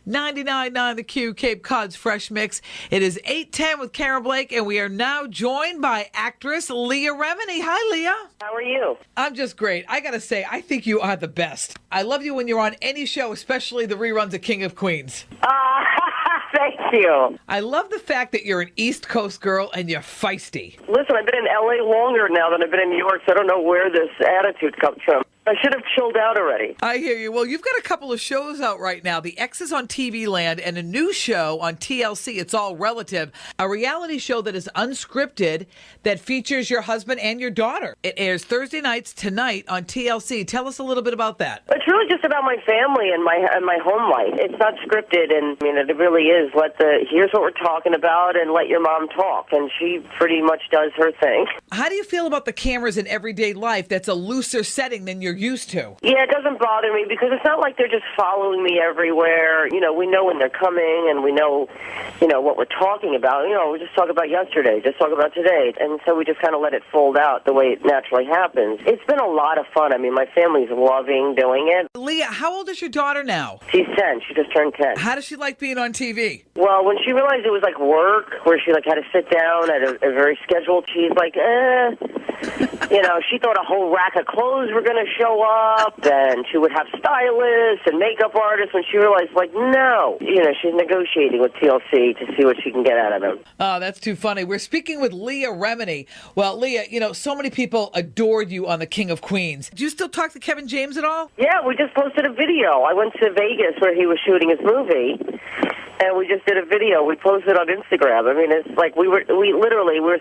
99.9 The Q, Cape Cod's Fresh Mix. It is 8:10 with Karen Blake, and we are now joined by actress Leah Remini. Hi, Leah. How are you? I'm just great. I got to say, I think you are the best. I love you when you're on any show, especially the reruns of King of Queens. Thank you. I love the fact that you're an East Coast girl and you're feisty. Listen, I've been in L.A. longer now than I've been in New York, so I don't know where this attitude comes from. I should have chilled out already. I hear you. Well, you've got a couple of shows out right now. The X is on TV Land and a new show on TLC, It's All Relative, a reality show that is unscripted that features your husband and your daughter. It airs Thursday nights tonight on TLC. Tell us a little bit about that. It's really just about my family and my home life. It's not scripted, and it really is. Here's what we're talking about, and let your mom talk. And she pretty much does her thing. How do you feel about the cameras in everyday life that's a looser setting than you're used to? Yeah, it doesn't bother me because it's not like they're just following me everywhere. We know when they're coming, and we know, what we're talking about. We just talk about yesterday, just talk about today. And so we just kind of let it fold out the way it naturally happens. It's been a lot of fun. My family's loving doing it. Leah, how old is your daughter now? She's 10. She just turned 10. How does she like being on TV? Well, when she realized it was like work, where she had to sit down at a very scheduled, she's like, she thought a whole rack of clothes were going to show up, and she would have stylists and makeup artists. When she realized, no, she's negotiating with TLC to see what she can get out of them. Oh, that's too funny. We're speaking with Leah Remedy. Well, Leah, so many people adored you on The King of Queens. Do you still talk to Kevin James at all? Yeah, we just posted a video. I went to Vegas where he was shooting his movie, and we just did a video. We posted on Instagram. It's like we were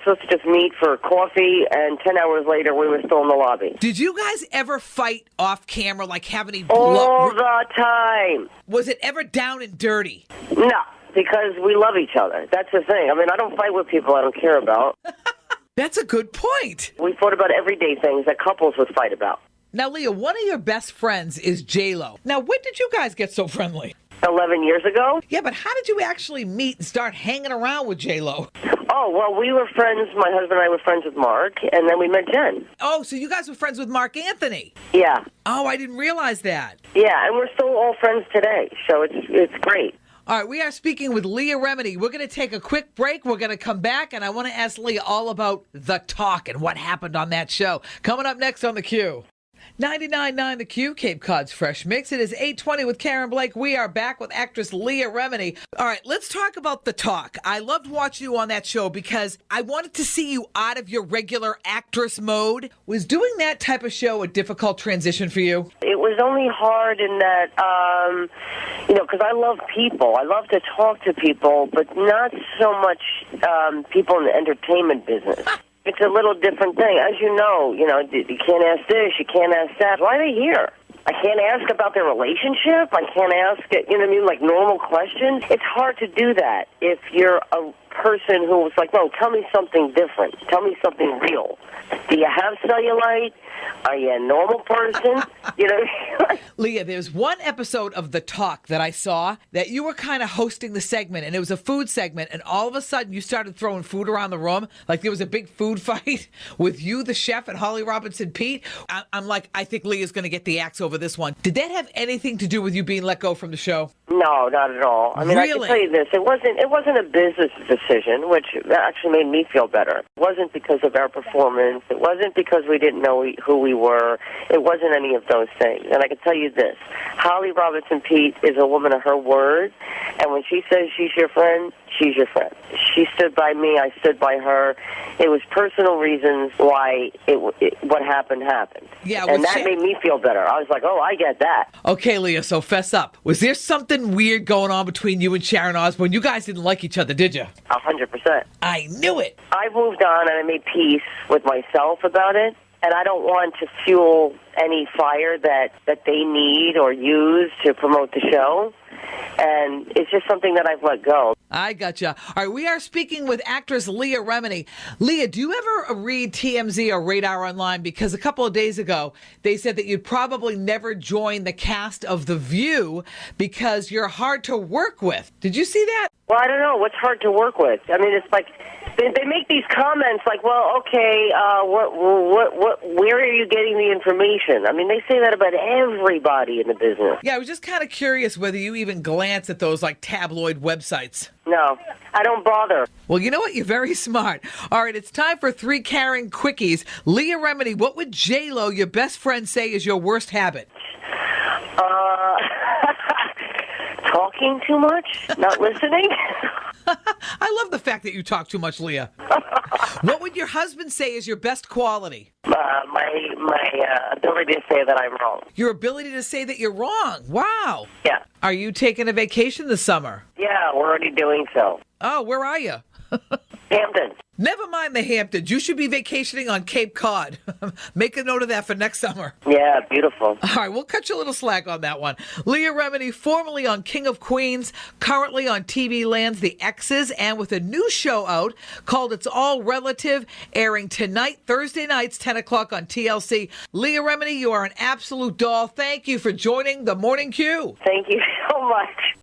supposed to just meet for coffee, and 10 hours later we were still in the lobby. Did you guys ever fight off camera, have any all the time? Was it ever down and dirty? No, because we love each other. That's the thing. I don't fight with people I don't care about. That's a good point. We fought about everyday things that couples would fight about. Now, Leah, one of your best friends is J-Lo. Now, when did you guys get so friendly? 11 years ago. Yeah, but how did you actually meet and start hanging around with J-Lo? Oh, well, we were friends. My husband and I were friends with Mark, and then we met Jen. Oh, so you guys were friends with Mark Anthony? Yeah. Oh, I didn't realize that. Yeah, and we're still all friends today, so it's great. All right, we are speaking with Leah Remedy. We're going to take a quick break. We're going to come back, and I want to ask Leah all about The Talk and what happened on that show. Coming up next on The Q. 99.9 The Q, Cape Cod's Fresh Mix. It is 8:20 with Karen Blake. We are back with actress Leah Remini. All right, let's talk about The Talk. I loved watching you on that show because I wanted to see you out of your regular actress mode. Was doing that type of show a difficult transition for you? It was only hard in that, because I love people. I love to talk to people, but not so much people in the entertainment business. It's a little different thing. As you know, you can't ask this, you can't ask that. Why are they here? I can't ask about their relationship. I can't ask, like normal questions. It's hard to do that if you're a person who was like, no, tell me something different. Tell me something real. Do you have cellulite? Are you a normal person? Leah, there's one episode of The Talk that I saw that you were kind of hosting the segment, and it was a food segment, and all of a sudden you started throwing food around the room, like there was a big food fight with you, the chef, and Holly Robinson Pete. I'm like, I think Leah's going to get the axe over this one. Did that have anything to do with you being let go from the show? No, not at all. Really? I can tell you this. It wasn't a business decision, which actually made me feel better. It wasn't because of our performance. It wasn't because we didn't know who we were. It wasn't any of those things. And I can tell you this. Holly Robinson Pete is a woman of her word, and when she says she's your friend, she's your friend. She stood by me. I stood by her. It was personal reasons why what happened. Yeah, and that made me feel better. I was like, oh, I get that. Okay, Leah, so fess up. Was there something weird going on between you and Sharon Osbourne? You guys didn't like each other, did you? 100%. I knew it. I moved on, and I made peace with myself about it. And I don't want to fuel any fire that they need or use to promote the show. And it's just something that I've let go. I gotcha. All right, we are speaking with actress Leah Remini. Leah, do you ever read TMZ or Radar Online? Because a couple of days ago, they said that you'd probably never join the cast of The View because you're hard to work with. Did you see that? Well, I don't know. What's hard to work with? It's like They make these comments like, well, okay, where are you getting the information? I mean, they say that about everybody in the business. Yeah, I was just kind of curious whether you even glance at those like tabloid websites. No, I don't bother. Well, you know what? You're very smart. All right, it's time for 3 Karen quickies. Leah Remedy, what would J-Lo, your best friend, say is your worst habit? Talking too much? Not listening? I love the fact that you talk too much, Leah. What would your husband say is your best quality? My ability to say that I'm wrong. Your ability to say that you're wrong. Wow. Yeah. Are you taking a vacation this summer? Yeah, we're already doing so. Oh, where are you? Hampton. Never mind the Hamptons. You should be vacationing on Cape Cod. Make a note of that for next summer. Yeah, beautiful. All right, we'll cut you a little slack on that one. Leah Remedy, formerly on King of Queens, currently on TV Land's The X's, and with a new show out called It's All Relative, airing tonight, Thursday nights, 10 o'clock on TLC. Leah Remedy, you are an absolute doll. Thank you for joining the Morning Q. Thank you so much.